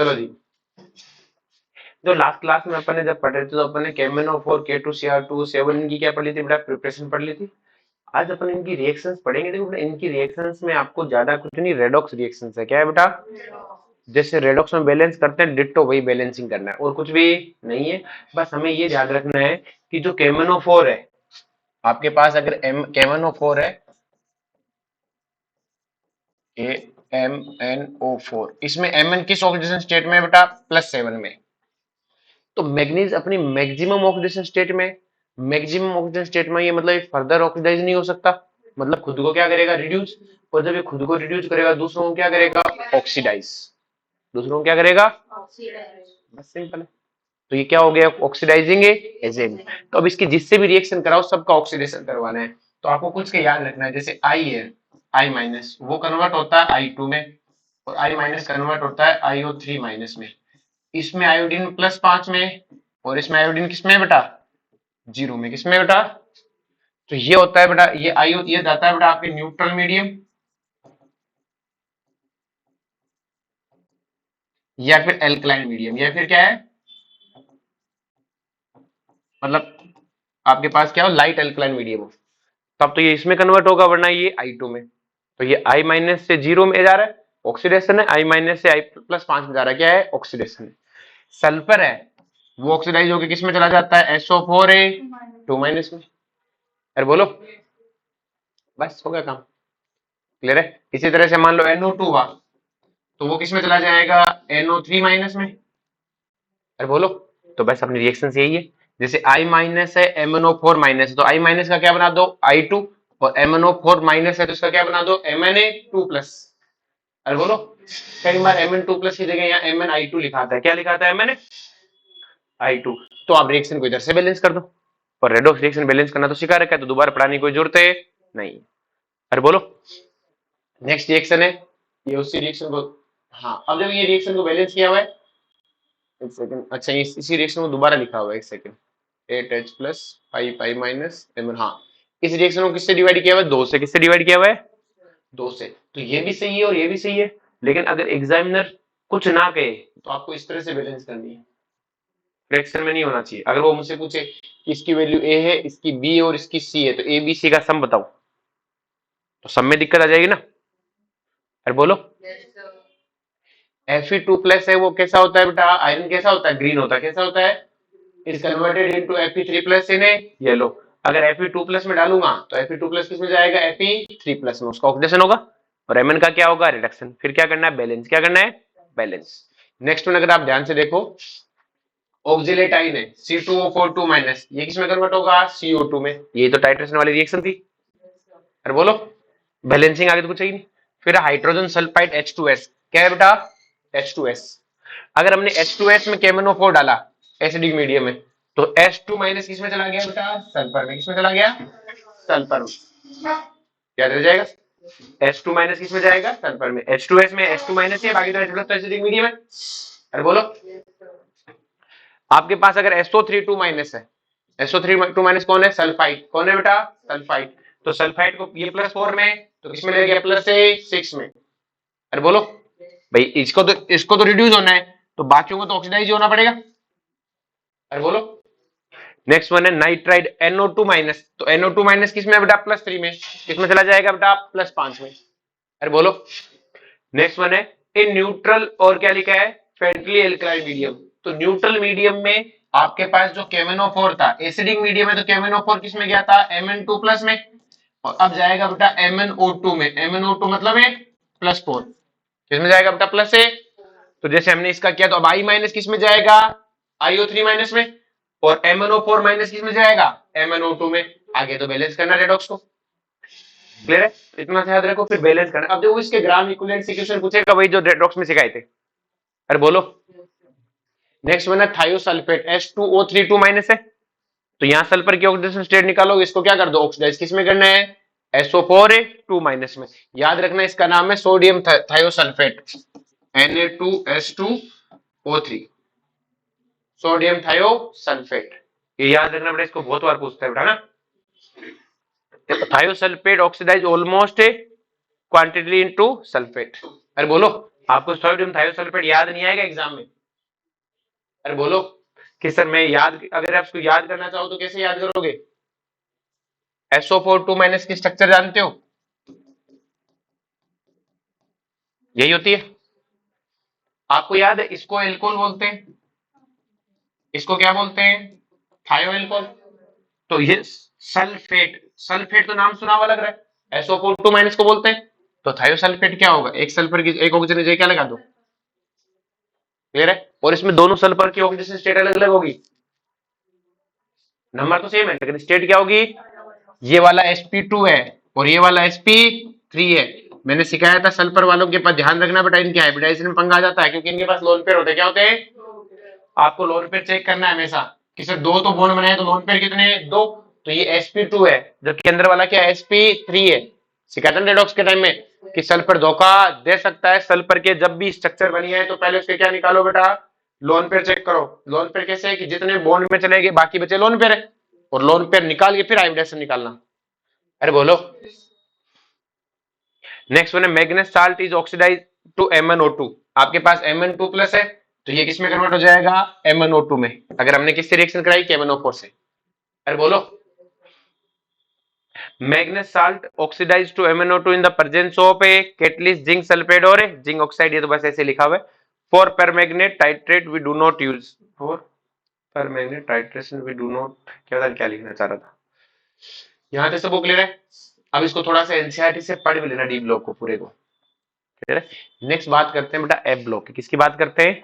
चलो जी, जो last class में अपन ने जब पढ़े थे तो अपन ने KMnO4 K2Cr2 7 इनकी क्या पढ़ ली थी बेटा, प्रिपरेशन पढ़ ली थी। आज अपन इनकी रिएक्शंस पढ़ेंगे। देखो बेटा, इनकी रिएक्शंस में आपको ज्यादा कुछ नहीं, रेडॉक्स रिएक्शंस है। क्या है बेटा? जैसे रेडॉक्स में बैलेंस करते हैं, डिट्टो वही बैलेंसिंग करना है, और कुछ भी नहीं है। बस हमें ये ध्यान रखना है कि जो KMnO4 है आपके पास, अगर KMnO4 है, KMnO4, इसमें Mn किस ऑक्सीडेशन स्टेट में है बेटा? +7 में। तो मैग्नीज अपनी मैक्सिमम ऑक्सीडेशन स्टेट में, मैक्सिमम ऑक्सीडेशन स्टेट में, ये मतलब फर्दर ऑक्सीडाइज नहीं हो सकता, मतलब खुद को क्या करेगा? रिड्यूस। और जब ये खुद को रिड्यूस करेगा, दूसरों को क्या करेगा? ऑक्सीडाइज। दूसरों को क्या करेगा? बस सिंपल है। तो ये क्या हो गया? Oxidising agent. तो अब इसकी जिससे भी रिएक्शन कराओ, सबका ऑक्सीडेशन करवाना है। तो आपको कुछ के याद रखना है, जैसे आई है, I- वो कन्वर्ट होता है I2 में, और I- कन्वर्ट होता है IO3- में। इसमें आयोडीन +5 में, और इसमें आयोडीन किसमें है बेटा? 0 में। किसमें बेटा? तो ये होता है बेटा, ये आयो, ये जाता है बेटा आपके न्यूट्रल मीडियम, या फिर एल्कलाइन मीडियम, या फिर क्या है, मतलब आपके पास क्या हो? लाइट एल्कलाइन मीडियम हो, तब तो ये इसमें कन्वर्ट होगा, वरना ये I2 में। तो ये I- से 0 में जा रहा है, ऑक्सीडेशन है। I- से I+5 में जा रहा है, क्या है? ऑक्सीडेशन है। सल्फर है, वो ऑक्सीडाइज होकर किस में चला जाता है? SO4A2- में। अरे बोलो, बस हो गया काम, क्लियर है। इसी तरह से मान लो NO2 हुआ, तो वो किस में चला जाएगा? NO3- में। अरे बोलो, तो बस अपनी रिएक्शन यही है। जैसे I- है, MnO4- है, तो I- का क्या बना दो? I2, और MnO4- है तो इसका क्या बना दो? Mna2+। अरे बोलो, कई बार Mn2+ की जगह यहाँ MnI2 लिखा आता है। क्या लिखा आता है? MnI2। तो आप रिएक्शन को इधर से बैलेंस कर दो, और रेडॉक्स रिएक्शन बैलेंस करना तो सिखा रखा है, तो दोबारा पढ़ाने की कोई जरूरत है नहीं। अरे बोलो, नेक्स्ट रिएक्शन है, ये उसी रिएक्शन को, हाँ, अब जब ये रिएक्शन को बैलेंस किया हुआ है, एक सेकंड, अच्छा इसी रिएक्शन को दोबारा लिखा हुआ है, एक सेकंड, 8H प्लस 5I- हाँ, इस रिएक्शन को किससे डिवाइड किया हुआ है? 2 से। किससे डिवाइड किया हुआ है? 2 से। तो ये भी सही है और ये भी सही है, लेकिन अगर एग्जामिनर कुछ ना कहे तो आपको इस तरह से बैलेंस करनी है, फ्रैक्शन में नहीं होना चाहिए। अगर वो मुझसे पूछे कि इसकी वैल्यू A है, इसकी B और इसकी C है, तो ABC का सम बताओ, तो सम में दिक्कत आ जाएगी ना। अरे बोलो, Fe2+ है, वो कैसा होता है बेटा? आयरन कैसा होता है? ग्रीन होता है। कैसा होता है? Is converted into Fe3+ in A yellow. अगर Fe2+ में डालूंगा तो Fe2+ किस में जाएगा? Fe3+ में, उसका ऑक्सीडेशन होगा, और Mn का क्या होगा? रिडक्शन। फिर क्या करना है? बैलेंस। क्या करना है? बैलेंस। नेक्स्ट वन, अगर आप ध्यान से देखो, ऑक्जिलेटाइन है, C2O4 2-, ये किस में कन्वर्ट होगा? CO2 में। ये तो टाइट्रेशन वाली रिएक्शन थी। अरे बोलो, बैलेंसिंग आगे तो कुछ ही नहीं। फिर हाइड्रोजन सल्फाइड H2S, क्या है बेटा? H2S। अगर हमने H2S में KMnO4 डाला एसिडिक मीडियम में, तो H2- किस में चला गया बेटा? सल्फर में। किस में चला गया? सल्फर में। याद रह जाएगा, H2- किस में जाएगा? सल्फर में। H2S में H2- है, बाकी तो H+ तो एसिडिक मीडियम है। अरे बोलो, आपके पास अगर SO3 2- है, SO3 2- कौन है? सल्फाइड। कौन है बेटा? सल्फाइड। तो सल्फाइड को ये +4 में, तो किसमें ले गया? +6 में। अरे बोलो भाई, इसको तो रिड्यूस होना है, तो बाकियों को तो ऑक्सीडाइज होना पड़ेगा। अरे बोलो, नेक्स्ट वन है नाइट्राइड NO2-, तो NO2- किसमें है बेटा? +3 में। किसमें चला जाएगा बेटा? +5 में। अरे बोलो, नेक्स्ट वन है इन न्यूट्रल, और क्या लिखा है? Friendly alkaline medium. तो न्यूट्रल मीडियम में आपके पास जो KMnO4 था, एसिडिक मीडियम में, तो KMnO4 किसमें गया था? Mn2+ में, और अब जाएगा बेटा MnO2 में। MnO2 मतलब है +4, किसमें जाएगा बेटा? +8। तो जैसे हमने इसका किया, तो अब I- किस में जाएगा? IO3- में, और MnO4- किस में जाएगा? MnO2 में। आगे तो बैलेंस करना रेडॉक्स को, क्लियर है? इतना सा याद रखो, फिर बैलेंस करना। अब देखो, इसके ग्राम इक्विवेलेंट से क्वेश्चन पूछेगा, वही जो रेडॉक्स में सिखाए थे। अरे बोलो, नेक्स्ट वन है थायोसल्फेट H2O3 2- है, तो यहां सल्फर की ऑक्सीडेशन स्टेट निकालो, इसको क्या कर दो? ऑक्सीडाइज। किस में करना है? SO4A2- में। याद रखना, इसका नाम है sodium thiosulphate, Na2S2O3, sodium thiosulphate. ये याद रखना बेटा, इसको बहुत बार पूछता है बेटा ना। Thiosulphate oxidise almost quantity into sulphate. अरे बोलो, आपको सोडियम थायोसल्फेट याद नहीं आएगा एग्जाम में? अरे बोलो कि सर मैं याद, अगर आप इसको याद करना चाहो तो कैसे याद करोगे? SO4 2 माइनस की स्ट्रक्चर जानते हो? यही होती है। आपको याद है इसको एल्कोहल बोलते हैं, इसको क्या बोलते हैं? थायो एल्कोहल। तो ये सल्फेट, सल्फेट तो नाम सुना हुआ लग रहा है, SO4 2 माइनस को बोलते हैं। तो थायोसल्फेट क्या होगा? एक सल्फर की एक ऑक्सीजन की जगह क्या लगा दो, क्लियर है? और इसमें दोनों सल्फर की ऑक्सीजन स्टेट अलग अलग होगी, नंबर तो सेम है लेकिन स्टेट क्या होगी? ये वाला sp2 है और ये वाला sp3 है। मैंने सिखाया था सल्फर वालों के पास ध्यान रखना बेटा, इनके हाइब्रिडाइजेशन में पंगा आ जाता है क्योंकि इनके पास लोन पेयर होते हैं। क्या होते हैं? आपको लोन पेयर चेक करना है हमेशा कि सर दो तो बॉन्ड बनाए तो लोन पेयर कितने हैं? दो। तो ये sp2 है जबकि अंदर वाला क्या है? sp3 है। सिखाया था रेडॉक्स के टाइम में कि सल्फर धोखा दे सकता है। सल्फर के जब भी स्ट्रक्चर बनी है तो पहले उसके क्या निकालो बेटा? लोन पेयर चेक करो। लोन पेयर कैसे है कि जितने बॉन्ड में चले गए बाकी बचे लोन पेयर है, और लोन पेयर निकाल के फिर हाइब्रिडाइजेशन निकालना। अरे बोलो। नेक्स्ट वन है manganous salt is oxidise to MnO2। आपके पास Mn2 प्लस है तो ये किस में कन्वर्ट हो जाएगा? MnO2 में। अगर हमने किससे रिएक्शन कराई? KMnO4 से। अरे बोलो। Manganous salt oxidise to MnO2 in the presence of a catalyst zinc sulphate और जिंक ऑक्साइड। ये तो बस ऐसे लिखा हुआ है। For permanganate titrate we do not use. For permanganate titration we do not, क्या लिखना चाह रहा था? यहां तक सबको क्लियर है? अब इसको थोड़ा सा एनसीईआरटी से पढ़ भी लेना, डी ब्लॉक को पूरे को, क्लियर है? नेक्स्ट बात करते हैं बेटा एफ ब्लॉक की। किसकी बात करते हैं?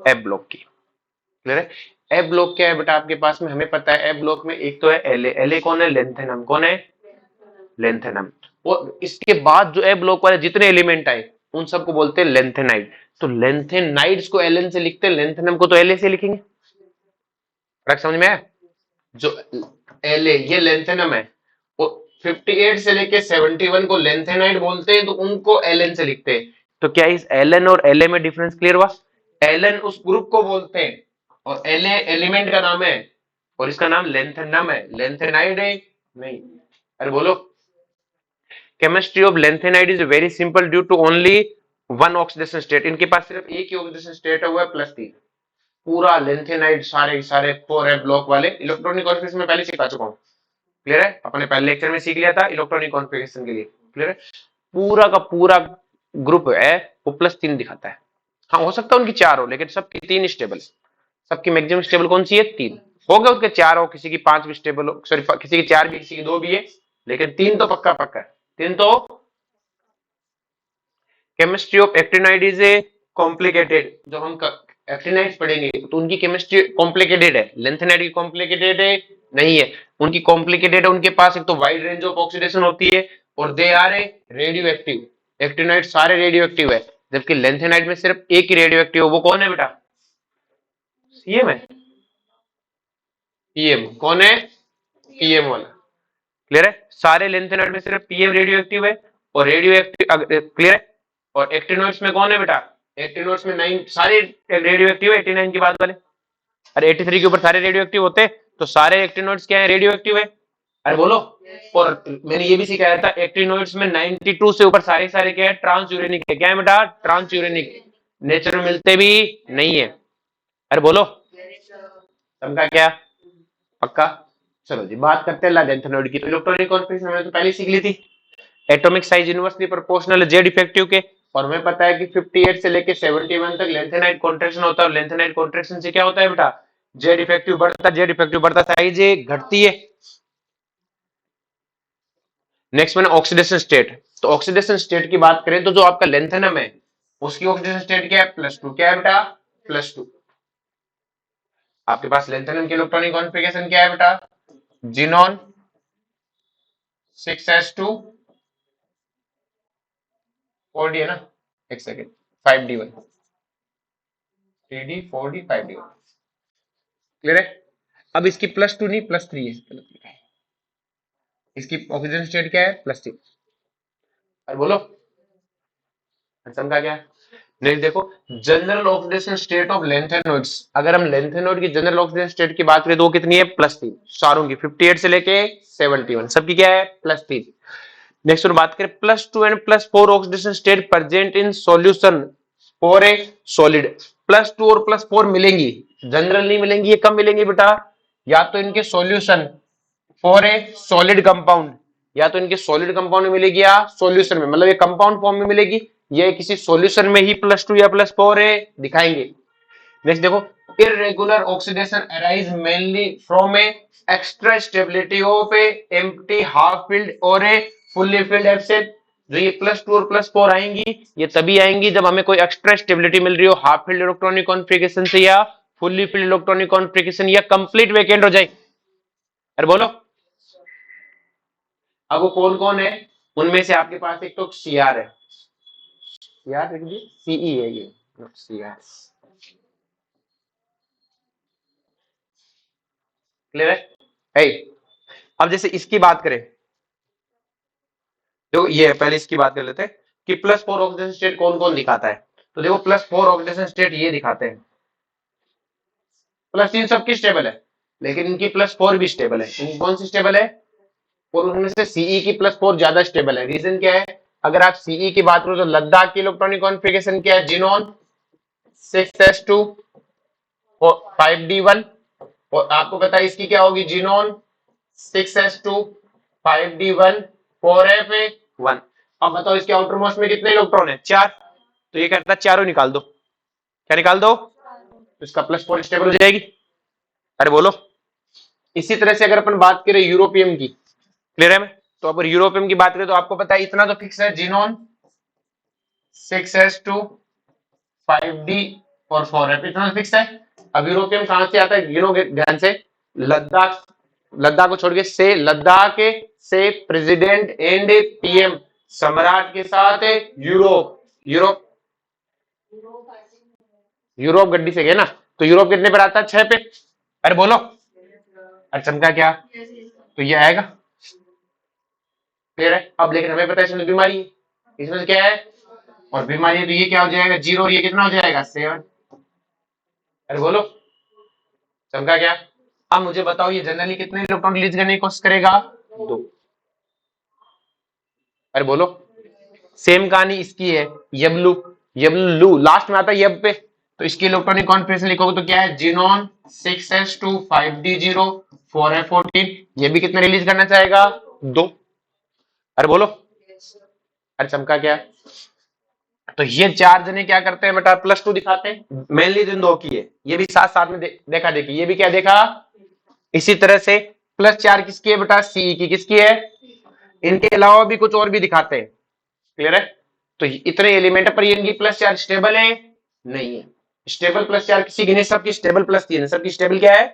एफ ब्लॉक की, क्लियर है? एफ ब्लॉक क्या है बेटा आपके पास में? हमें पता है एफ ब्लॉक में एक तो है एल, एल कौन है? लेंथेनम। कौन है? लेंथेनम। और इसके बाद जो एफ ब्लॉक वाले जितने एलिमेंट आए उन सबको बोलते हैं लेंथेनाइड। तो लेंथेनाइड्स को एल से लिखते हैं, लेंथेनम को तो एल से लिखेंगे। फर्क समझ में आया? जो एल ये लेंथेनम है, वो 58 से लेके 71 को लेंथेनाइड बोलते हैं तो उनको एलएन से लिखते हैं। तो क्या इस एलएन और एलए में डिफरेंस क्लियर हुआ? एलएन उस ग्रुप को बोलते हैं और एलए एलिमेंट का नाम है और इसका नाम लेंथेनम है, लेंथेनाइड है नहीं। अरे बोलो। Chemistry of lanthanide is very simple due to only one oxidation state. इनके पास सिर्फ एक ही ऑक्सीडेशन स्टेट है, वो है +3। पूरा लेंथेनाइड सारे सारे 4f ब्लॉक वाले इलेक्ट्रॉनिक कॉन्फ़िगरेशन में पहले सिखा चुका हूं, क्लियर है? अपने पहले लेक्चर में सीख लिया था इलेक्ट्रॉनिक कॉन्फ़िगरेशन के लिए, क्लियर है? पूरा का पूरा ग्रुप है वो +3 दिखाता है। हाँ हो सकता है उनकी 4 हो लेकिन सबकी 3 स्टेबल। सबकी मैक्सिमम स्टेबल कौन सी है? 3। हो गया उसके 4 हो, किसी की 5 भी स्टेबल हो, सॉरी किसी की 4 भी किसी की 2 भी है, लेकिन 3 तो पक्का पक्का है। 3 तो। Chemistry of actinide is a complicated. जब हम एक्टिनाइड्स पढ़ेंगे तो उनकी केमिस्ट्री कॉम्प्लिकेटेड है, लेंथेनाइड की कॉम्प्लिकेटेड है नहीं है। उनकी कॉम्प्लिकेटेड है, उनके पास एक तो वाइड रेंज ऑफ ऑक्सीडेशन होती है और they are a radioactive. Actinide सारे रेडियो एक्टिव है जबकि लेंथेनाइड में सिर्फ एक ही रेडियो एक्टिव है, वो कौन है बेटा? सीएम है। पीएम कौन है? पीएम वाला, क्लियर है? सारे लेंथेनाइड में सिर्फ पीएम रेडियो एक्टिव है और रेडियो एक्टिव, क्लियर है? और एक्टिनोइड्स में कौन है बेटा? एक्टिनोइड्स में 9 सारे रेडियो एक्टिव है, 89 के बाद वाले। अरे 83 के ऊपर सारे रेडियो एक्टिव होते हैं तो सारे एक्टिनोइड्स क्या है? रेडियो एक्टिव है। अरे बोलो। और मैंने ये भी सिखाया था एक्टिनोइड्स में 92 से ऊपर सारे सारे क्या है? ट्रांस यूरेनिक है। क्या है बेटा? Trans uranic. नेचर में मिलते भी नहीं है। अरे बोलो। समझा क्या? पक्का? चलो जी बात करते हैं लेंथेनॉइड की। तो इलेक्ट्रॉनिक कॉन्फ़िगरेशन हमने तो पहले सीख ली थी। एटॉमिक साइज इनवर्सली प्रोपोर्शनल है जेड इफेक्टिव के, और हमें पता है कि 58 से लेके 71 तक लेंथेनाइड कॉन्ट्रैक्शन होता है और लेंथेनाइड कॉन्ट्रैक्शन से क्या होता है बेटा? जेड इफेक्टिव बढ़ता, जेड इफेक्टिव बढ़ता, साइज घटती है। नेक्स्ट में ऑक्सीडेशन स्टेट। तो ऑक्सीडेशन स्टेट की बात करें तो जो आपका लेंथेनम है उसकी ऑक्सीडेशन स्टेट क्या है? +2। क्या है बेटा? +2। आपके पास लेंथेनम की इलेक्ट्रॉनिक कॉन्फ़िगरेशन क्या है बेटा? जिनॉन 6s2 4d है ना, एक second, 5d1 3d 4d 5d1, clear है? अब इसकी +2 नहीं +3 है, इसकी ऑक्सीजन स्टेट क्या है? +3। और बोलो समझा क्या? नेक्स्ट देखो general oxidation state of lanthanoids. अगर हम लेंथेनॉइड की जनरल ऑक्सीडेशन स्टेट की बात करें तो वो कितनी है? +3। सारों की 58 से लेके 71 सबकी क्या है? +3। नेक्स्ट बात करें +2 and +4 oxidation state present in solution for a solid. +2 और +4 मिलेंगी, जनरल नहीं मिलेंगी, ये कब मिलेंगी बेटा, या तो इनके solution for a solid compound, या तो इनके सॉलिड कंपाउंड में मिलेगी या सॉल्यूशन में, मतलब ये कंपाउंड फॉर्म में मिलेगी, ये किसी सॉल्यूशन में ही +2 या +4 है दिखाएंगे। नेक्स्ट देखो, irregular oxidation arise mainly from a extra stability of a empty half filled or a fully filled Fz। जो ये +2 और +4 आएंगी, ये तभी आएंगी जब हमें कोई एक्स्ट्रा स्टेबिलिटी मिल रही हो हाफ फिल्ड इलेक्ट्रॉनिक कॉन्फ़िगरेशन से, या फुल्ली फिल्ड इलेक्ट्रॉनिक कॉन्फ़िगरेशन, या कंप्लीट वैकेंट हो जाए। अरे बोलो, अब वो कौन कौन है, उनमें से आपके पास एक तो सीआर है, सीआर लिख दीजिए, सीई है ये, सीआर। क्लियर है? hey, अब जैसे इसकी बात करें, तो ये है, पहले इसकी बात कर लेते हैं कि +4 ऑक्सीडेशन स्टेट कौन कौन दिखाता है। तो देखो +4 ऑक्सीडेशन स्टेट ये दिखाते हैं, +3 सबकी स्टेबल है, लेकिन इनकी +4 भी स्टेबल है। इनकी कौन सी स्टेबल है, और उनमें से सीई की +4 ज्यादा स्टेबल है। रीजन क्या है, अगर आप सीई की बात करो तो लद्दाख की इलेक्ट्रॉनिक कॉन्फ़िगरेशन क्या है, जिनोन 6s2 5d1, और आपको पता है इसकी क्या होगी, जिनोन 6s2 5d1 4f1। अब बताओ इसके आउटर मोस्ट में कितने इलेक्ट्रॉन है, 4। तो ये कहता है चारों निकाल दो, क्या निकाल दो, तो इसका +4 स्टेबल हो जाएगी। अरे बोलो, इसी तरह से अगर अपन बात करें यूरोपियम की, क्लियर है? तो अगर यूरोपियम की बात करें तो आपको पता है इतना तो फिक्स है, जिनोन 6s2 5d और 4f, इतना फिक्स है। अब यूरोपियम कहां से आता है, गिनोगे ध्यान से, लद्दाख, लद्दाख को छोड़ के, से लद्दाख से प्रेसिडेंट एंड पीएम सम्राट के साथ यूरोप, यूरोप, यूरोप गड्डी से गए ना, तो यूरोप कितने पर आता है, 6 पे। अरे बोलो, अरे चमका क्या, तो ये आएगा। क्लियर है? अब लेकिन हमें पता है इसमें बीमारी है, इसमें क्या है, और बीमारी है, तो ये क्या हो जाएगा, 0, और ये कितना हो जाएगा, 7। अरे बोलो, चमका क्या। अब मुझे बताओ ये जनरली कितने इलेक्ट्रॉन रिलीज करने की कोशिश करेगा, 2। अरे बोलो, सेम कहानी इसकी है, यबलू, यबलू लास्ट में आता है यब पे, तो इसकी इलेक्ट्रॉनिक कॉन्फ़िगरेशन लिखोगे तो क्या है, जिनोन 6s2 5d0 4f14, ये भी कितने रिलीज करना चाहेगा, 2। अरे बोलो, अरे चमका क्या। तो ये 4 जने क्या करते हैं बेटा, +2 दिखाते हैं, मेनली इन दो की है, ये भी साथ साथ में देखा देखी, ये भी क्या देखा। इसी तरह से +4 किसकी है बेटा, सी की, किसकी है, इनके अलावा भी कुछ और भी दिखाते हैं। क्लियर है? तो इतने एलिमेंट पर इनकी +4 स्टेबल है, नहीं है स्टेबल। +4 किसी की नहीं, सबकी स्टेबल +3 है, सबकी स्टेबल क्या है,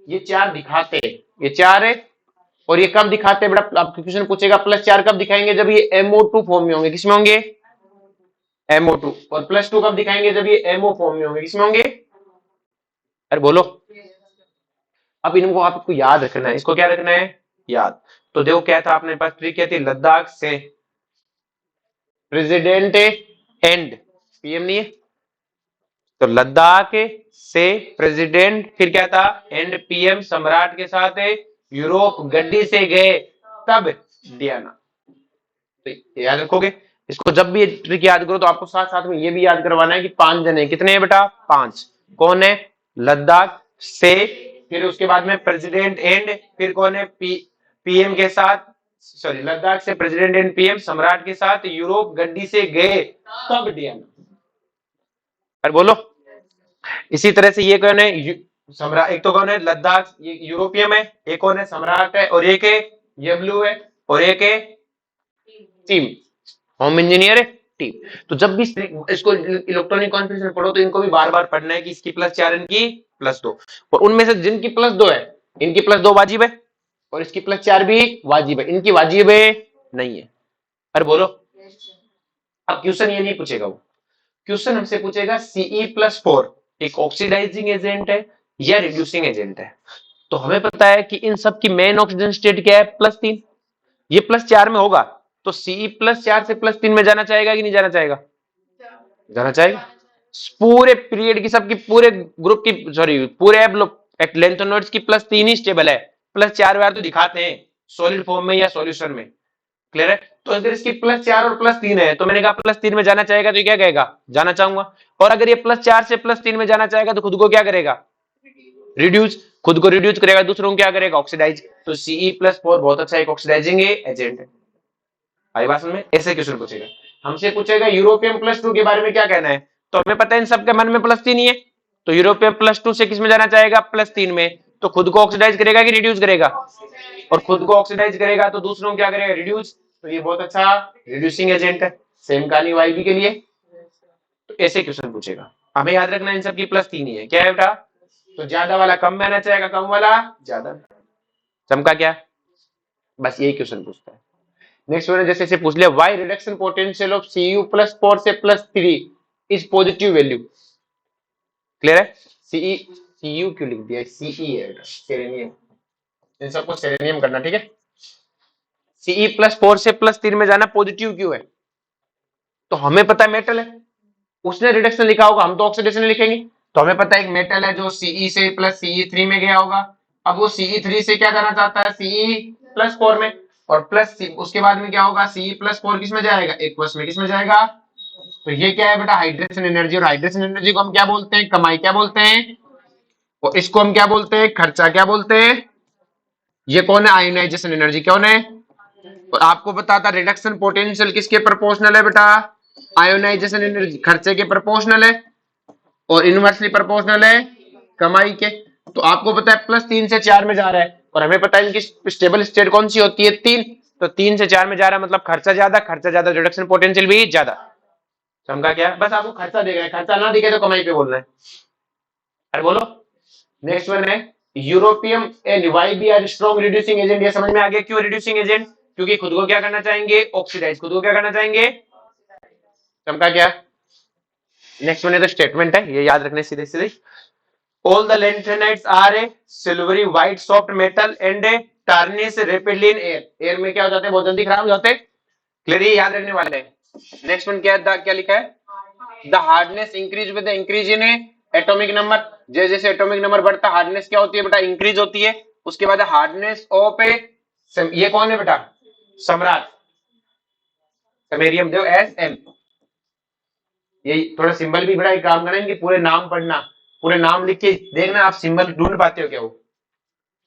ये 4 दिखाते हैं, ये 4 है। और ये कब दिखाते हैं बेटा, आपको क्वेश्चन पूछेगा +4 कब दिखाएंगे, जब ये MO2 फॉर्म में होंगे, किसमें होंगे, MO2। और +2 कब दिखाएंगे, जब ये MO फॉर्म में होंगे, किसमें होंगे। अरे बोलो, अब इनको आपको याद रखना है, इसको क्या रखना है, याद। तो देखो क्या था आपने पास, ट्रिक क्या थी, लद्दाख से प्रेसिडेंट एंड पीएम नहीं है, तो लद्दाख से प्रेसिडेंट, फिर क्या था, एंड पीएम सम्राट के साथ यूरोप गड्डी से गए, तब डियाना। तो याद रखोगे इसको, जब भी ट्रिक याद करो तो आपको साथ साथ में ये भी याद करवाना है कि 5 जने, कितने हैं बेटा, 5। कौन है, लद्दाख से, फिर उसके बाद में प्रेसिडेंट एंड, फिर कौन है, पीएम के साथ, सॉरी, लद्दाख से प्रेसिडेंट एंड पीएम सम्राट के साथ यूरोप गड्डी से गए, तब डियाना। पर बोलो, इसी तरह से ये कौन है, सम्राट, एक तो कौन है, लद्दाख, ये यूरोपियम है, एक कौन है, सम्राट है, और एक है यबलू है, और एक है टीम, होम इंजीनियर है, टीम। तो जब भी इसको इलेक्ट्रॉनिक कॉन्फ़िगरेशन पढ़ो तो इनको भी बार बार पढ़ना है कि इसकी +4 इनकी +2, और उनमें से जिनकी +2 है, इनकी +2 वाजिब है, और इसकी +4 भी वाजिब है, इनकी वाजिब है नहीं है। अरे बोलो, अब क्वेश्चन ये नहीं पूछेगा, वो क्वेश्चन हमसे पूछेगा Ce+4 एक ऑक्सीडाइजिंग एजेंट है या रिड्यूसिंग एजेंट है। तो हमें पता है कि इन सब की मेन ऑक्सीजन स्टेट क्या है, +3, ये +4 में होगा, तो Ce+4 से +3 में जाना चाहेगा कि नहीं जाना चाहेगा, जाना चाहेगा। पूरे पीरियड की, सबकी, पूरे ग्रुप की, सॉरी पूरे लेंथोनॉइड्स की +3 ही स्टेबल है, +4 बार तो दिखाते हैं सॉलिड फॉर्म में या सॉल्यूशन में। क्लियर है? तो अगर इसकी +4 और +3 है तो मैंने कहा +3 में जाना चाहेगा तो ये क्या कहेगा, जाना चाहूंगा। और अगर ये +4 से +3 में जाना चाहेगा तो खुद को क्या करेगा, रिड्यूस, खुद को रिड्यूस करेगा, दूसरों को क्या करेगा, ऑक्सीडाइज। तो Ce+4 बहुत अच्छा एक ऑक्सीडाइजिंग एजेंट है। आई बात में, ऐसे क्वेश्चन पूछेगा। हमसे पूछेगा यूरोपियम +2 के बारे में क्या कहना है, तो हमें पता है इन सबके मन में +3 ही है, तो यूरोपियम +2 से किस में जाना चाहेगा, +3 में। तो खुद को ऑक्सीडाइज करेगा कि रिड्यूस करेगा, और खुद को ऑक्सीडाइज करेगा तो दूसरों को क्या करेगा, रिड्यूस। तो ये बहुत अच्छा रिड्यूसिंग एजेंट है। सेम कहानी वाई के लिए। तो ऐसे क्वेश्चन पूछेगा, हमें याद रखना इन सब की +3 ही है। क्या है बेटा, तो ज्यादा वाला कम में आना चाहेगा, कम वाला ज्यादा। चमका क्या, बस यही क्वेश्चन पूछता है। नेक्स्ट वन जैसे से पूछ लिया, Y reduction potential of Cu+4 से +3 इज पॉजिटिव वैल्यू। क्लियर है? Cu क्यों लिख दिया, Ce है सेलेनियम, इन सबको सेलेनियम करना, ठीक है। Ce+4 से +3 में जाना पॉजिटिव क्यों है, तो हमें पता है मेटल है, उसने रिडक्शन लिखा होगा, हम तो ऑक्सीडेशन लिखेंगे। तो हमें पता है एक मेटल है जो Ce से +Ce3 में गया होगा। अब वो Ce3 से क्या करना चाहता है, Ce+4 में, और प्लस उसके बाद में क्या होगा, Ce+4 किस में जाएगा, एक्वस में, किस में जाएगा। तो ये क्या है बेटा, हाइड्रेशन एनर्जी, और हाइड्रेशन एनर्जी को हम क्या बोलते हैं, कमाई क्या बोलते हैं, और इसको हम क्या बोलते हैं, खर्चा क्या बोलते हैं। ये कौन है, आयोनाइजेशन एनर्जी कौन है। और आपको पता था रिडक्शन पोटेंशियल किसके प्रोपोर्शनल है बेटा, आयोनाइजेशन एनर्जी, खर्चे के प्रोपोर्शनल है, और इनवर्सली प्रोपोर्शनल है कमाई के। तो आपको पता है +3 से 4 में जा रहा है, और हमें पता है इनकी स्टेबल स्टेट कौन सी होती है, 3। तो 3 से 4 में जा रहा है, मतलब खर्चा ज्यादा, खर्चा ज्यादा, रिडक्शन पोटेंशियल भी ज्यादा। समझा क्या, बस आपको खर्चा देगा, खर्चा ना दिखे तो कमाई पे बोलना है। अरे बोलो। नेक्स्ट वन है, europium and Y B are strong reducing agent. ये समझ में आ गया क्यों रिड्यूसिंग एजेंट, क्योंकि खुद को क्या करना चाहेंगे, ऑक्सीडाइज, खुद को क्या करना चाहेंगे। समझा क्या। नेक्स्ट वन है तो स्टेटमेंट है, ये याद रखने सीधे सीधे। All the lanthanides are a silvery white soft metal and a tarnish rapidly in air. Air में क्या हो जाते हैं, बहुत जल्दी खराब हो जाते हैं। क्लियर, ये याद रखने वाले हैं। नेक्स्ट वन क्या है, क्या लिखा है, the hardness increase with the increase in atomic number. जैसे जैसे एटॉमिक नंबर बढ़ता है हार्डनेस क्या होती है बेटा, इंक्रीज होती है। उसके बाद हार्डनेस ऑफ ए, ये कौन है बेटा, सम्राट, समेरियम देव Sm। ये थोड़ा सिंबल भी बड़ा एक काम करना, इनके पूरे नाम पढ़ना, पूरे नाम लिख के देखना आप सिंबल ढूंढ पाते हो क्या वो।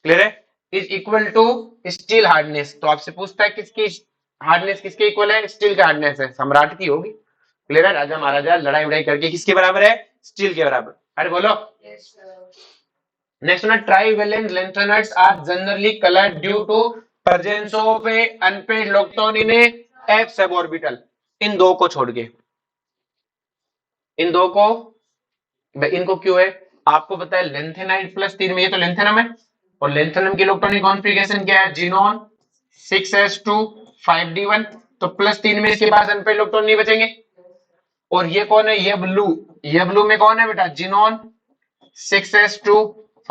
क्लियर है, is equal to steel hardness. तो आपसे पूछता है किसकी हार्डनेस किसके इक्वल है, स्टील का हार्डनेस है, सम्राट की होगी। क्लियर है, राजा महाराजा लड़ाई उड़ाई करके किसके बराबर है, स्टील के बराबर। अरे बोलो। Next one, trivalent lanthanides are generally coloured due to presence of a unpaired electron in a f sub orbital. इन दो को छोड़ के, इन दो को, इनको क्यों है, आपको पता है लेंथेनाइड +3 में, ये तो लेंथेनम है, और लेंथेनम की इलेक्ट्रॉनिक कॉन्फ़िगरेशन क्या है, जिनोन 6s2 5d1। तो +3 में इसके पास अनपेड इलेक्ट्रॉन नहीं बचेंगे। और ये कौन है, ये ब्लू में कौन है बेटा, जिनोन 6s2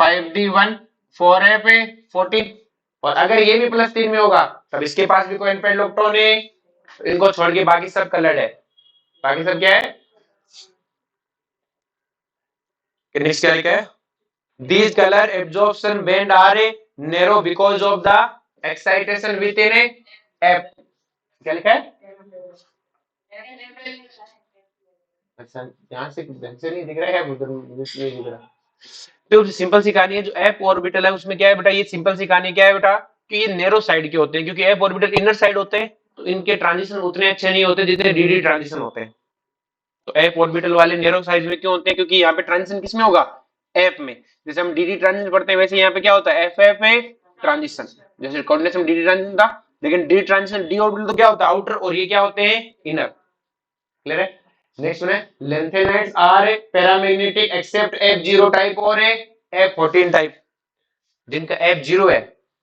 5d1 4f14। और अगर ये भी +3 में होगा तब इसके पास भी कोई अनपेड इलेक्ट्रॉन है। तो इनको छोड़ के बाकी सब कलर्ड है, बाकी सब क्या है। नेक्स्ट क्या लिखा है, these color absorption band are narrow because of the excitation within a F। क्या लिखा है, अच्छा यहाँ से ढंग से नहीं दिख रहा है, उधर नहीं दिख रहा। तो सिंपल सी कहानी है, जो F ऑर्बिटल है उसमें क्या है बेटा, ये सिंपल सी कहानी क्या है बेटा, कि ये नैरो साइड के होते हैं, क्योंकि F ऑर्बिटल इनर साइड होते हैं, तो इनके ट्रांजिशन उतने अच्छे नहीं होते जितने डी ट्रांजिशन होते हैं। तो F ऑर्बिटल वाले नैरो साइड में क्यों होते हैं, क्योंकि यहाँ पे ट्रांजिशन किसमें होगा, F में। जैसे हम डी ट्रांजिशन पढ़ते हैं वैसे यहाँ पे क्या होता है, FF ट्रांजिशन। जैसे कोऑर्डिनेशन डी ट्रांजिशन था, लेकिन डी ट्रांजिशन डी ऑर्बिटल तो क्या होता है, आउटर, और ये क्या होते हैं, इनर। क्लियर है। नेक्स्ट वन है, lanthanides are paramagnetic except F0 type और F14 टाइप। जिनका F0 है,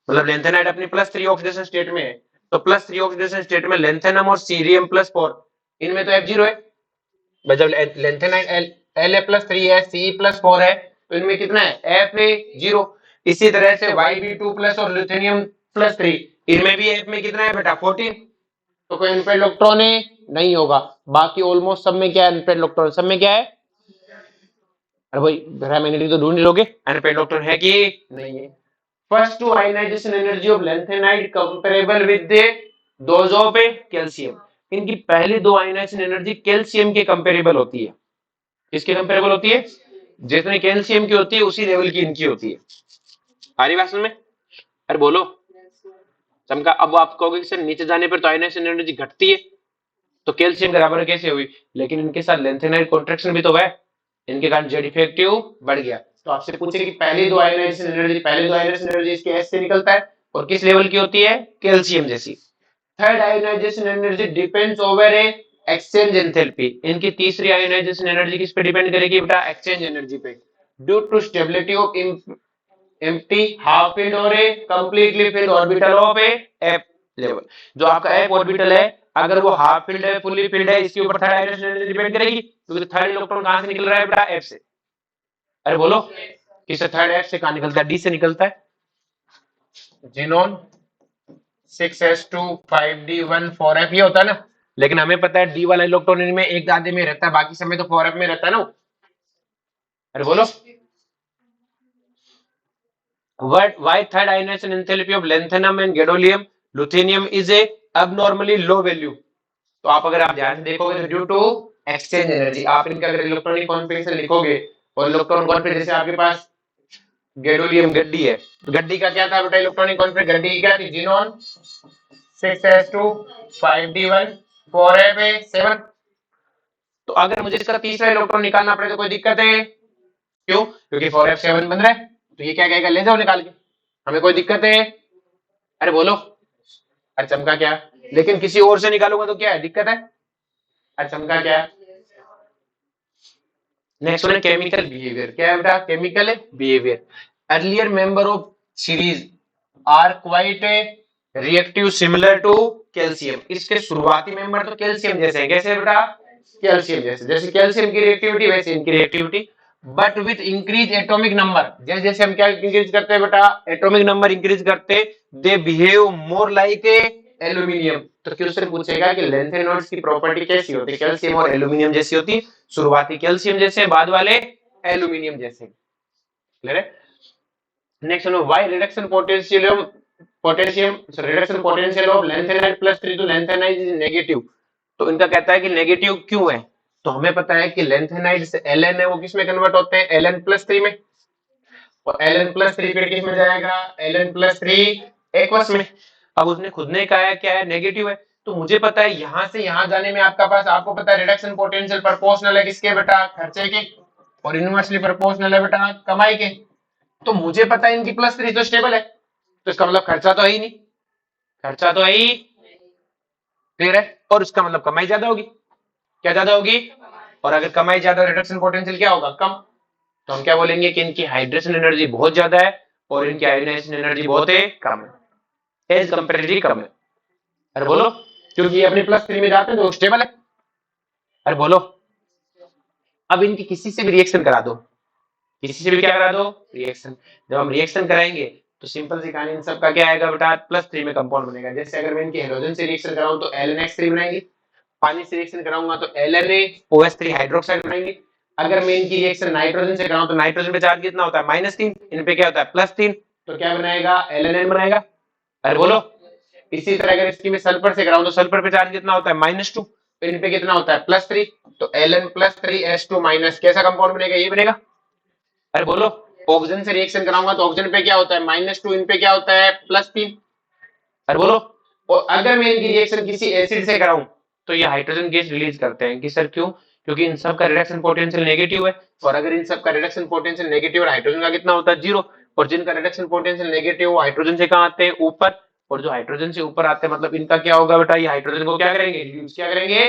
मतलब लेंथेनाइड अपनी +3 ऑक्सीडेशन स्टेट में है, तो +3 ऑक्सीडेशन स्टेट में लेंथेनम और सीरियम +4, इनमें तो F0 है। जब लेंथेनाइड La+3 है, Ce+4 है, तो इनमें कितना है, Fa0। इसी तरह से Yb2+ और ल्यूथेनियम +3, इनमें भी F में कितना है बेटा, 14। तो कोई अनपेड इलेक्ट्रॉन नहीं होगा। बाकी ऑलमोस्ट सब में क्या है, अनपेड इलेक्ट्रॉन, सब में क्या है। अरे भाई पैरामैग्नेटिक तो ढूंढ लोगे, अनपेड इलेक्ट्रॉन है कि नहीं है। First two ionisation energy of lanthanide comparable with the those of a calcium. इनकी पहली दो आयोनाइजेशन एनर्जी कैल्शियम के कंपेरेबल होती है। किसके कंपेरेबल होती है? जितनी कैल्शियम की होती है उसी लेवल की इनकी होती है। आ रही बात समझ में? अरे बोलो चमका। अब आप कहोगे कि सर नीचे जाने पर तो आयोनाइजेशन एनर्जी घटती है, तो कैल्शियम बराबर कैसे हुई? लेकिन इनके साथ लेंथेनाइड कॉन्ट्रैक्शन भी तो है, इनके कारण जेड इफेक्टिव बढ़ गया। तो आपसे पूछे कि पहली दो आयोनाइजेशन एनर्जी, पहले दो आयोनाइजेशन एनर्जी इसके एस से निकलता है और किस लेवल की होती है? कैल्शियम जैसी। Third ionisation energy depends over a exchange enthalpy. इनकी तीसरी आयोनाइजेशन एनर्जी किस पे डिपेंड करेगी बेटा? एक्सचेंज एनर्जी पे। Due to stability of empty half filled और a completely filled orbital of a F level. जो आपका एफ ऑर्बिटल है, अगर वो हाफ फील्ड है, फुली फील्ड है, इसके ऊपर थर्ड आयोनाइजेशन एनर्जी डिपेंड करेगी, क्योंकि थर्ड इलेक्ट्रॉन कहां से निकल रहा है बेटा? एफ से। अरे बोलो किससे? थर्ड एफ से। कहां निकलता है? डी से निकलता है। जिनोन 6s2 5d1 4f ये होता है ना। लेकिन हमें पता है डी वाला इलेक्ट्रॉन इनमें एक दादे में रहता है, बाकी समय तो 4f में रहता है ना। अरे बोलो why third ionization enthalpy of lanthanum and gadolinium lutetium is a abnormally low value? तो आप अगर आप ध्यान से देखोगे तो ड्यू टू एक्सचेंज एनर्जी। आप इनका अगर इलेक्ट्रॉनिक कॉन्फिगरेशन लिखोगे और इलेक्ट्रॉन कॉन्फिगरेशन जैसे आपके पास गैडोलियम गड्डी है, तो गड्डी का क्या था बेटा? इलेक्ट्रॉनिक कॉन्फिगरेशन गड्डी की क्या थी? Xenon 6s2 5d1 4f7। तो अगर मुझे इसका तीसरा इलेक्ट्रॉन निकालना पड़े तो कोई दिक्कत है? क्यों? क्योंकि 4f7 बन रहा है, तो ये क्या कहेगा? ले जाओ निकाल के, हमें कोई दिक्कत है? अरे बोलो। अरे चमका क्या? लेकिन किसी और से निकालूंगा तो क्या है? दिक्कत है? अरे चमका क्या? नेक्स्ट वन है केमिकल बिहेवियर। क्या है बेटा? Chemical behaviour. Earlier member of series are quite reactive similar to calcium. इसके शुरुआती मेंबर तो कैल्शियम जैसे हैं। कैसे बेटा? कैल्शियम जैसे। जैसे कैल्शियम की रिएक्टिविटी वैसे इनकी reactivity, but with increase atomic number. जैसे जैसे हम क्या इंक्रीज करते हैं बेटा? एटॉमिक नंबर इंक्रीज करते, they behave more like a aluminium. तो क्वेश्चन पूछेगा कि लेंथेनॉइड्स की प्रॉपर्टी कैसी होती है? कैल्शियम और एल्यूमिनियम जैसी होती है। शुरुआती कैल्शियम जैसे, बाद वाले एल्यूमिनियम जैसे। क्लियर है? Next one, why reduction potential of lanthanide +3 to lanthanide is negative. तो इनका कहता है कि नेगेटिव क्यों है? तो हमें पता है कि लैंथेनाइड से Ln है वो किस में कन्वर्ट होते हैं? Ln+3 में। और Ln+3 फिर किस में जाएगा? Ln+3 एक्वस में। अब उसने खुद ने कहा है क्या है? नेगेटिव है। तो मुझे पता है यहां से यहां जाने में आपको पता है रिडक्शन पोटेंशियल प्रोपोर्शनल है किसके बेटा? खर्चे के। और इनवर्सली प्रोपोर्शनल है बेटा कमाई के। तो मुझे पता है इनकी +3 तो स्टेबल है, तो इसका मतलब खर्चा तो है ही नहीं। खर्चा तो है ही। क्लियर है? और उसका मतलब कमाई ज्यादा होगी। क्या ज्यादा होगी? और अगर कमाई ज्यादा, रिडक्शन पोटेंशियल क्या होगा? कम। तो हम क्या बोलेंगे कि इनकी हाइड्रेशन एनर्जी बहुत ज्यादा है और इनकी आयोनाइजेशन एनर्जी बहुत है कम है, एज कंपेरेटिवली कम है। अरे बोलो, क्योंकि ये अपनी +3 में जाते हैं तो स्टेबल है। अरे बोलो। अब इनकी किसी से भी रिएक्शन करा दो, किसी से भी क्या करा दो? रिएक्शन। जब हम रिएक्शन कराएंगे तो सिंपल सी कहानी, इन सब का क्या आएगा बेटा? +3 में कंपाउंड बनेगा। जैसे अगर मैं इनके हेलोजन से रिएक्शन कराऊं तो LnX3 बनाएंगे, पानी से रिएक्शन कराऊंगा तो LnaOH3 हाइड्रोक्साइड बनाएंगे। अगर मैं इनकी रिएक्शन नाइट्रोजन से कराऊं तो नाइट्रोजन पे चार्ज कितना होता है? -3। इन पे क्या होता है? +3। तो क्या बनाएगा? LNN बनाएगा। अरे बोलो। इसी तरह अगर इसकी मैं सल्फर से कराऊं तो सल्फर पे चार्ज कितना होता है? -2। तो इन पे कितना होता है? +3। तो Ln+3s2- कैसा कंपाउंड बनेगा? ये बनेगा। अरे बोलो। ऑक्सीजन से रिएक्शन कराऊंगा तो ऑक्सीजन पे क्या होता है? -2। इन पे क्या होता है? +3। अरे बोलो। और अगर मैं इनकी रिएक्शन किसी एसिड से कराऊं तो ये हाइड्रोजन गैस रिलीज करते हैं। कि सर क्यों? क्योंकि इन सब का रिडक्शन पोटेंशियल नेगेटिव है, और अगर इन सब का रिडक्शन पोटेंशियल नेगेटिव और हाइड्रोजन का कितना होता है? 0। और जिनका रिडक्शन पोटेंशियल नेगेटिव वो हाइड्रोजन से कहां आते हैं? ऊपर। और जो हाइड्रोजन से ऊपर आते हैं मतलब इनका क्या होगा बेटा? ये हाइड्रोजन को क्या करेंगे? रिड्यूस। क्या करेंगे?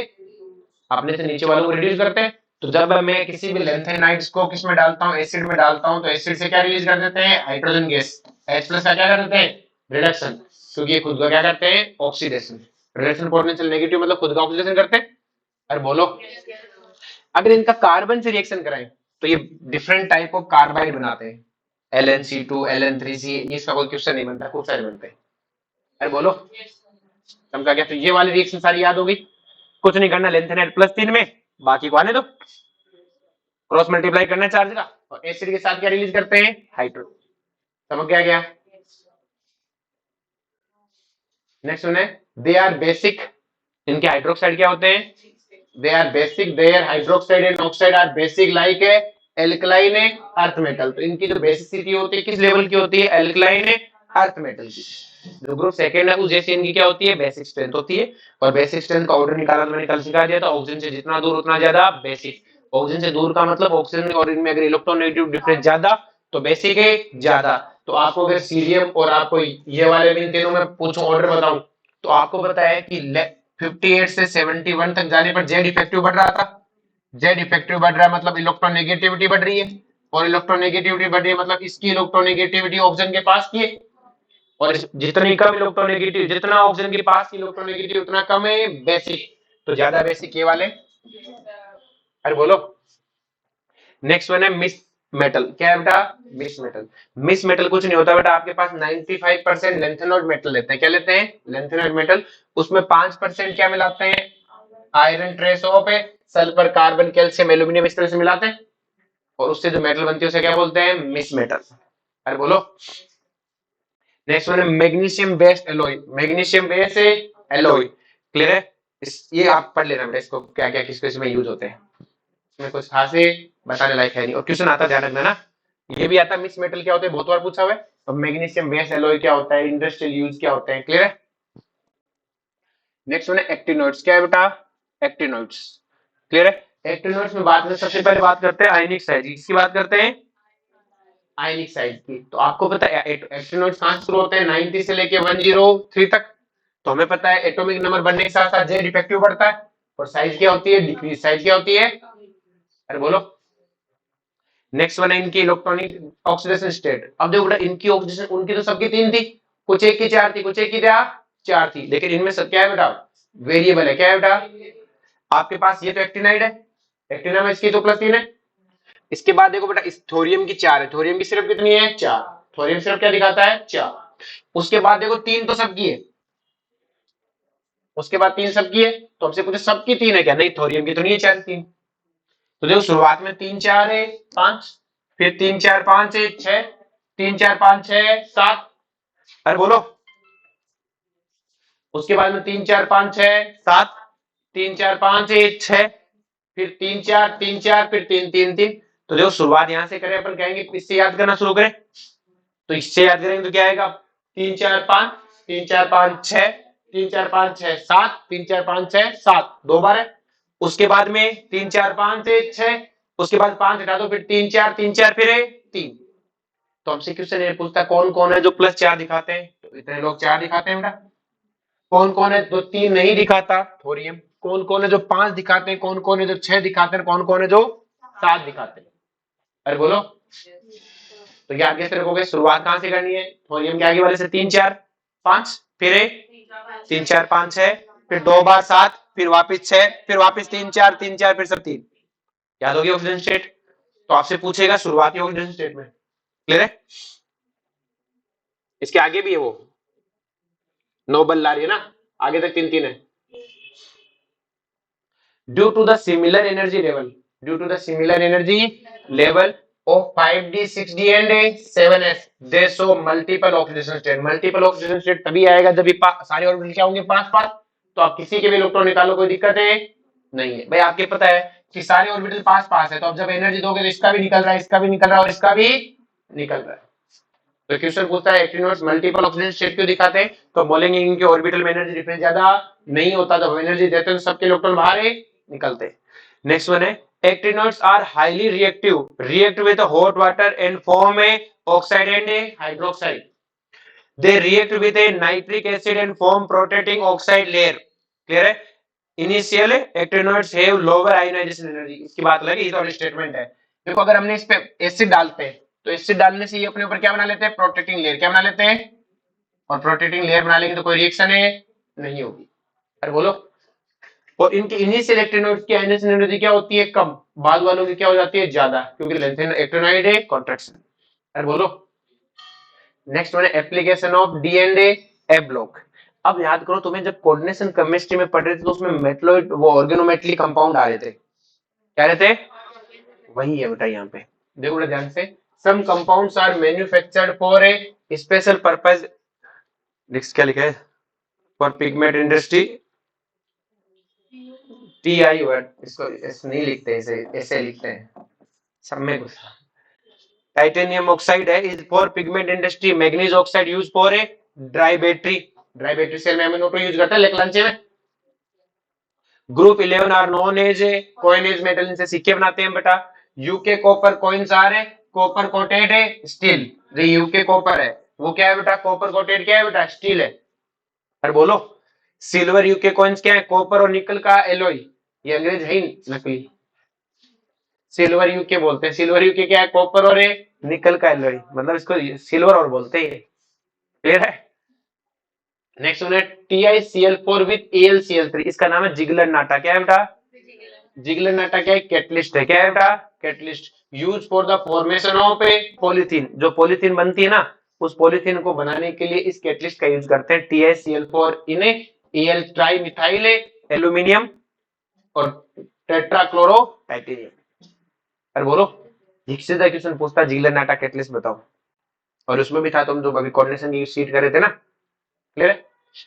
अपने से नीचे वालों को रिड्यूस करते हैं। तो जब मैं किसी भी लेंथेनाइड्स को किस में डालता हूँ? एसिड में डालता हूँ, तो एसिड से क्या रिलीज कर देते हैं? Hydrogen gas. H+ का क्या कर देते हैं? रिडक्शन। क्योंकि ये खुद का क्या करते हैं? ऑक्सीडेशन। रिडक्शन पोटेंशियल नेगेटिव मतलब खुद का ऑक्सीडेशन करते हैं। अरे बोलो। अगर इनका कार्बन से रिएक्शन कराएं तो ये डिफरेंट टाइप ऑफ कार्बाइड बनाते हैं। LnC2 LN3C, इसका कोई क्वेश्चन नहीं बनता, खूब सारे बनते हैं। अरे बोलो समझा क्या? तो ये वाली रिएक्शन सारी याद होगी। कुछ नहीं करना, लेंथेनाइड +3 में, बाकी को आने दो। क्रॉस मल्टीप्लाई करना है चार्ज का, और एसिड के साथ क्या रिलीज करते हैं? हाइड्रोजन। समझ गया क्या? नेक्स्ट वन है दे आर बेसिक, इनके हाइड्रोक्साइड क्या होते हैं, they are basic, their hydroxide and oxide are basic like a alkaline earth metal. तो इनकी जो बेसिसिटी होती है किस लेवल की होती है, एल्कलाइन अर्थ मेटल की। जो ग्रुप सेकंड है उस जैसे इनकी क्या होती है, बेसिक स्ट्रेंथ होती है। और बेसिक स्ट्रेंथ का ऑर्डर निकालना मैंने कल सिखा दिया था, ऑक्सीजन से जितना दूर उतना ज्यादा बेसिक। ऑक्सीजन से दूर का मतलब ऑक्सीजन और इनमें अगर इलेक्ट्रोनेगेटिव डिफरेंस ज्यादा तो बेसिक है ज्यादा। तो आपको अगर सीरियम और आपको ये वाले भी इन तीनों में पूछूं ऑर्डर बताऊं, तो आपको पता है कि 58 से 71 तक जाने पर जेड इफेक्टिव बढ़ रहा था। जेड इफेक्टिव बढ़ रहा है मतलब इलेक्ट्रोनेगेटिविटी बढ़ रही है, और इलेक्ट्रोनेगेटिविटी बढ़ रही है मतलब इसकी इलेक्ट्रोनेगेटिविटी ऑक्सीजन के पास की है। और जितनी कम इलेक्ट्रोनेगेटिव, जितना ऑक्सीजन के पास की इलेक्ट्रोनेगेटिव उतना कम है बेसिक। तो ज्यादा बेसिक ये वाले। अरे बोलो। नेक्स्ट वन है मिस मेटल। क्या है बेटा, मिस मेटल। मिस मेटल कुछ नहीं होता बेटा, आपके पास 95% लेंथेनॉइड मेटल लेते हैं। क्या लेते हैं, लेंथेनॉइड मेटल। उसमें 5% क्या मिलाते हैं, आयरन ट्रेस ऑफ है, सल्फर कार्बन कैल्शियम एल्यूमिनियम इस तरह से मिलाते हैं, और उससे जो मेटल बनती है उसे क्या बोलते हैं, मिस मेटल। अरे बोलो। नेक्स्ट वन है magnesium based alloy. Magnesium based alloy, clear है। ये आप पढ़ लेना बेटा, इसको क्या क्या किस किस में यूज होते हैं। इसमें कुछ खास बताने लायक है नहीं, और क्वेश्चन आता ध्यान रखना ना। ये भी आता मिक्स मेटल क्या होता है, बहुत बार पूछा हुआ है। और मैग्नीशियम बेस एलॉय क्या होता है, इंडस्ट्रियल यूज क्या होते हैं, क्लियर है। नेक्स्ट वन है एक्टिनोइड्स। क्या है बेटा, एक्टिनोइड्स, क्लियर है। एक्टिनोइड्स में बात में सबसे पहले बात करते हैं आयनिक साइड, इसकी बात करते हैं आयनिक साइड की। तो आपको पता है एक्टिनोइड्स कहां से शुरू होते हैं, 90 से लेके 103 तक। तो हमें पता है एटॉमिक नंबर बढ़ने के साथ साथ जेड इफेक्टिव बढ़ता है, और साइज क्या होती है, डिक्रीज साइज क्या होती है। अरे बोलो। नेक्स्ट वन है इनकी इलेक्ट्रॉनिक ऑक्सीडेशन स्टेट। अब देखो बेटा इनकी ऑक्सीडेशन, उनकी तो सबकी 3 थी, कुछ एक की 4 थी, कुछ एक की 4 थी, लेकिन इनमें सब क्या है बेटा, वेरिएबल है। क्या है बेटा, आपके पास ये तो एक्टिनाइड है, एक्टिना में इसकी तो +3 है। इसके बाद देखो बेटा इस थोरियम की 4 है, थोरियम की सिर्फ कितनी है, 4। थोरियम सिर्फ क्या दिखाता है, 4। उसके बाद देखो 3 तो सबकी है, उसके बाद 3 सबकी है। तो हमसे पूछे सबकी 3 है क्या, नहीं थोरियम की तो नहीं है 4 3। तो देखो शुरुआत में 3 4 है 5, फिर 3 4 5 है 6, 3 4 5 6 7। अरे बोलो। उसके बाद में 3 4 5 6 7, 3 4 5 1 6, फिर 3 4 3 4, फिर 3 3 3। तो देखो शुरुआत यहां से करें, अपन कहेंगे इससे याद करना शुरू करें। तो इससे याद करेंगे तो क्या आएगा, 3 4 5, 3 4 5 6, 3 4 5 6 7, 3 4 5 6 7 दो बार है। उसके बाद में 3 4 5 से 6, उसके बाद 5 हटा दो, फिर 3 4 3 4 फिर 3। तो हमसे क्वेश्चन ये पूछता है कौन कौन है जो +4 दिखाते हैं, तो इतने लोग 4 दिखाते हैं बेटा। कौन कौन है जो 3 नहीं दिखाता, थोरियम। कौन कौन है जो 5 दिखाते हैं, कौन कौन है जो 6 दिखाते हैं, कौन कौन है जो 7 दिखाते हैं। अरे बोलो। तो याद कैसे रखोगे, शुरुआत कहां से करनी है, थोरियम के आगे वाले से 3 4 5, फिर 3 4 5 6, फिर 2 बार 7, फिर वापस 6, फिर वापस 3 4 3 4, फिर सब 3। याद होगी ऑक्सीजन स्टेट। तो आपसे पूछेगा शुरुआती ऑक्सीजन स्टेट में, क्लियर है। इसके आगे भी है वो नोबल ला रही है ना, आगे तक 3 3 है। Due to the similar energy level, due to the similar energy level of 5d 6d and 7s they show multiple oxidation state। multiple oxidation state तभी आएगा जब ये सारे ऑर्बिटल क्या होंगे, पास पास। तो आप किसी के भी इलेक्ट्रॉन निकालो, कोई दिक्कत है नहीं है भाई। आपके पता है कि सारे ऑर्बिटल पास पास है, तो अब जब एनर्जी दोगे तो इसका भी निकल रहा है, इसका भी निकल रहा है, और इसका भी निकल रहा है। तो क्वेश्चन पूछता है एक्टिनोइड्स मल्टीपल ऑक्सीजन स्टेट क्यों दिखाते हैं, तो बोलेंगे इनके ऑर्बिटल में एनर्जी डिफरेंस ज्यादा नहीं होता, जब एनर्जी देते हैं तो सबके इलेक्ट्रॉन बाहर निकलते हैं। नेक्स्ट वन है actinoids are highly reactive, react with hot water and form a oxide and a hydroxide। they react with a nitric acid and form protecting oxide layer, clear है। initial actinoids have lower ionization energy। इसकी बात लगी, ये तो statement है। देखो अगर हमने इस पे एसिड डालते हैं तो एसिड डालने से ये अपने ऊपर क्या बना लेते हैं, प्रोटेक्टिंग लेयर। क्या बना लेते हैं, और प्रोटेक्टिंग लेयर बना लेंगे तो कोई रिएक्शन है नहीं होगी। अरे बोलो। और इनके इनिशियल एक्टिनोइड्स की आयनाइजेशन एनर्जी क्या होती है, कम। बाद वालों की क्या हो जाती है, ज्यादा, क्योंकि लेंथेन एक्टिनोइड है, कॉन्ट्रैक्शन। अरे बोलो। नेक्स्ट वन है application of D and A block. अब याद करो तुम्हें जब कोऑर्डिनेशन केमिस्ट्री में पढ़ रहे थे तो उसमें मेटलॉइड वो ऑर्गेनोमेटली कंपाउंड आ रहे थे, क्या रहते, वही है बेटा यहाँ पे। देखो बेटा ध्यान से, some compounds are manufactured for a special purpose. क्या लिखा है, for pigment industry TI word, इसको ऐसे नहीं लिखते, ऐसे ऐसे लिखते हैं सब में कुछ। टाइटेनियम ऑक्साइड है is for pigment industry, manganese oxide use for a dry battery, dry battery cell में MnO2 यूज करते हैं लेक्लांचे में। Group 11 are known as a coinage metal, इनसे सिक्के बनाते हैं बेटा। यूके कॉपर कॉइन्स आर है कॉपर कोटेड है स्टील, जो यूके कॉपर है वो क्या है बेटा, कॉपर कोटेड क्या है बेटा, स्टील है। पर बोलो सिल्वर यूके कॉइन्स क्या है, कॉपर और निकल का एलॉय, ये अंग्रेज है ही नकली। सिल्वर यूके बोलते हैं, सिल्वर यूके क्या है, कॉपर और निकल का एलॉय, मतलब इसको सिल्वर और बोलते हैं। क्लियर है। नेक्स्ट वन है TiCl4 विद AlCl3, इसका नाम है जिगलर नाटा। क्या है बेटा, जिगलर नाटा क्या है, कैटलिस्ट है। क्या है बेटा, catalyst. Use for the formation of A polythene, जो पॉलीथीन बनती है ना उस पॉलीथीन को बनाने के लिए इस कैटलिस्ट का यूज करते हैं। TiCl4 इन Al ट्राई मिथाइल एल्यूमिनियम और टेट्राक्लोरो टाइटेनियम। अरे बोलो सीधा क्वेश्चन पूछता जिगलर नाटा कैटलिस्ट बताओ, और उसमें भी था तुम जो अभी कोऑर्डिनेशन की शीट कर रहे थे ना। क्लियर है।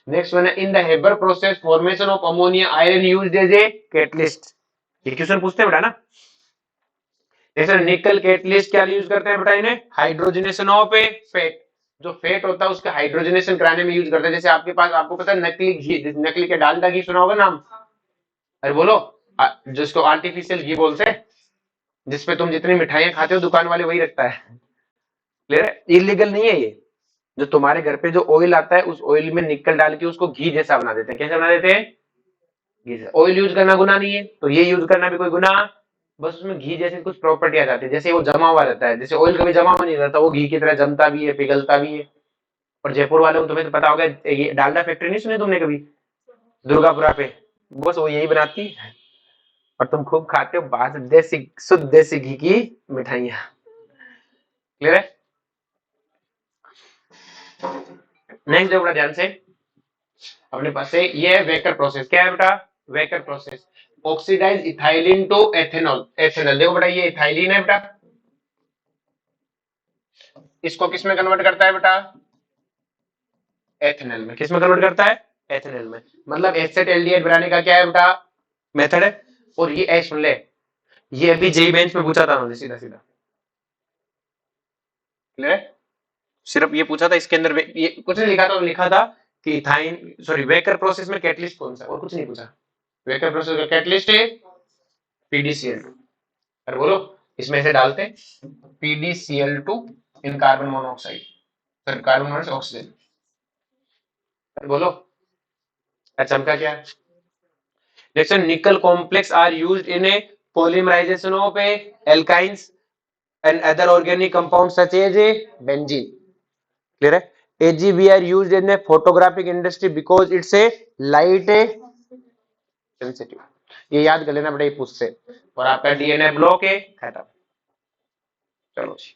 नेक्स्ट वन है in the Haber process formation of ammonia iron used as a catalyst, ये क्वेश्चन पूछते हैं बेटा ना। जैसे निकल कैटलिस्ट क्या यूज करते हैं बेटा, इन्हें हाइड्रोजनेशन ऑफ ए फैट, जो फैट होता है उसका हाइड्रोजनेशन कराने में यूज करते हैं। जैसे आपके पास आपको पता है नकली घी, नकली के डालडा घी सुना होगा नाम, अरे बोलो जिसको आर्टिफिशियल घी बोलते हैं, जिसपे तुम जितनी मिठाइयां खाते हो दुकान वाले वही रखता है। क्लियर है, इलीगल नहीं है ये। जो तुम्हारे घर पे जो ऑयल आता है उस ऑयल में निकल डाल के उसको घी जैसा बना देते हैं। कैसे बना देते हैं, घी जैसा। ऑयल यूज करना गुनाह नहीं है, तो ये यूज करना भी कोई गुनाह, बस उसमें घी जैसी कुछ प्रॉपर्टी आ जाती है, जैसे वो जमा हुआ रहता है। जैसे ऑयल कभी जमा हुआ नहीं रहता, वो घी की तरह जमता भी है पिघलता भी है। और जयपुर वालों को तुम्हें तो पता होगा, ये डालडा फैक्ट्री नहीं सुनी तुमने कभी दुर्गापुरा पे, बस वो यही बनाती है और तुम खूब खाते हो बाहर देसी शुद्ध देसी घी की मिठाइयां। क्लियर है। नेक्स्ट देखो ध्यान से अपने पास से, ये है वेकर प्रोसेस। क्या है बेटा, Wacker process. Oxidise ethylene to ethanol, ethanol. देखो बेटा ये इथाइलिन है बेटा, इसको किस में कन्वर्ट करता है बेटा, एथेनॉल में। किस में कन्वर्ट करता है, एथेनॉल में। मतलब एसिड एल्डिहाइड बनाने का क्या है बेटा, मेथड है। और ये सुन ले, ये अभी जेई बेंच में पूछा था उन्होंने सीधा सीधा। क्लियर है। सिर्फ ये पूछा था, इसके अंदर ये कुछ नहीं लिखा था, लिखा था कि इथाइन सॉरी वेकर प्रोसेस में कैटलिस्ट कौन सा, और कुछ नहीं पूछा। वेकर प्रोसेस का कैटलिस्ट है PDCl2। अरे बोलो इसमें से डालते हैं PDCl2 in carbon monoxide, sir carbon monoxide oxygen. अरे बोलो चमका क्या है। देखो nickel complex are used in a polymerisation of a alkynes and other organic compound such as a benzene. Clear है। AgB are used in a photographic industry because it's a light sensitive, ये याद कर लेना बेटा, ये पूछते। और आपका DNA ब्लॉक है खत्म। चलो जी।